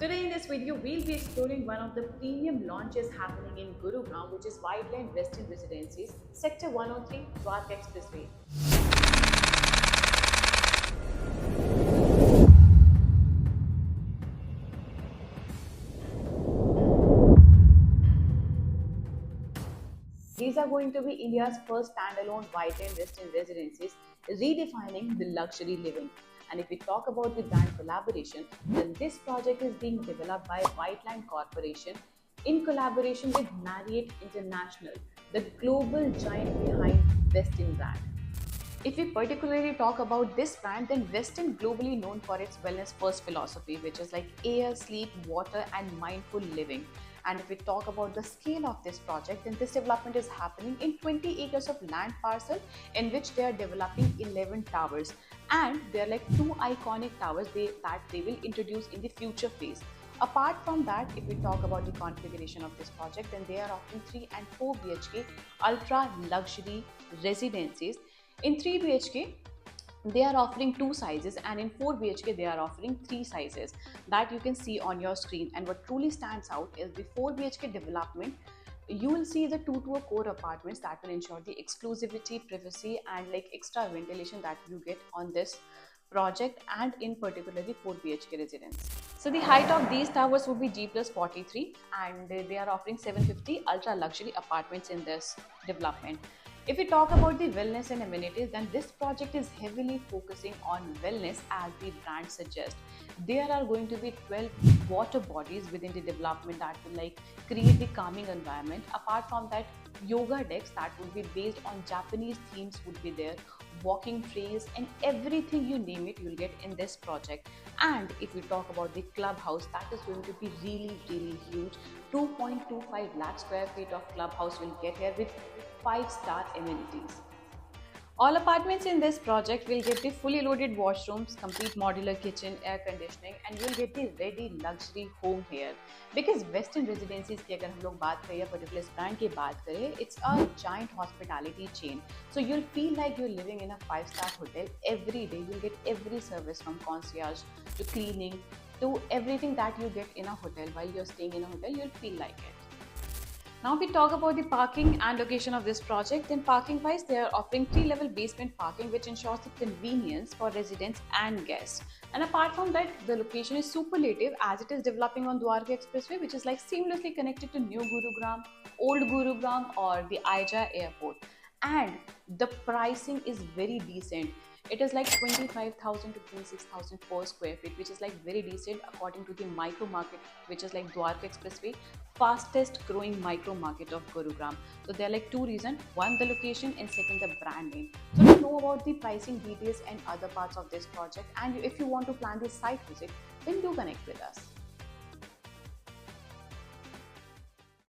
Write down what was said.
Today in this video, we'll be exploring one of the premium launches happening in Gurugram, which is Whiteland Western Residencies, Sector 103, Dwarka Expressway. These are going to be India's first standalone Whiteland Western Residencies, redefining the luxury living. And if we talk about the brand collaboration, then this project is being developed by Whiteland Corporation in collaboration with Marriott International, the global giant behind Westin brand. If we particularly talk about this brand, then Westin globally known for its wellness first philosophy, which is like air, sleep, water, and mindful living. And if we talk about the scale of this project, then this development is happening in 20 acres of land parcel in which they are developing 11 towers. And there are like two iconic towers that they will introduce in the future phase. Apart from that, if we talk about the configuration of this project, then they are offering 3 and 4 BHK ultra luxury residencies. In 3 BHK, they are offering two sizes, and in 4 BHK they are offering three sizes that you can see on your screen. And what truly stands out is the 4 BHK development. You will see the 2 to a core apartments that will ensure the exclusivity, privacy, and like extra ventilation that you get on this project, and in particular the 4 BHK residence. So the height of these towers would be G plus 43, and they are offering 750 ultra luxury apartments in this development. If we talk about the wellness and amenities, then this project is heavily focusing on wellness as the brand suggests. There are going to be 12 water bodies within the development that will like create the calming environment. Apart from that, yoga decks that would be based on Japanese themes would be there, walking trails, and everything you name it you'll get in this project. And if we talk about the clubhouse, that is going to be really huge. 2.25 lakh square feet of clubhouse will get here with 5-star amenities. All apartments in this project will get the fully loaded washrooms, complete modular kitchen, air conditioning, and you'll get the ready luxury home here. Because Western Residencies की अगर हम लोग बात करें या particular brand की बात करें, it's a giant hospitality chain. So you'll feel like you're living in a 5-star hotel every day. You'll get every service from concierge to cleaning to everything that you get in a hotel. While you're staying in a hotel, you'll feel like it. Now we talk about the parking and location of this project. In parking wise, they are offering 3-level basement parking, which ensures the convenience for residents and guests. And apart from that, the location is superlative as it is developing on Dwarka Expressway, which is like seamlessly connected to New Gurugram, Old Gurugram, or the Aija Airport. And the pricing is very decent. It is like 25,000 to 26,000 per square feet, which is like very decent according to the micro market, which is like Dwarka Expressway, fastest growing micro market of Gurugram. So there are like two reasons: one, the location, and second, the brand name. So to know about the pricing details and other parts of this project, and if you want to plan the site visit, then do connect with us.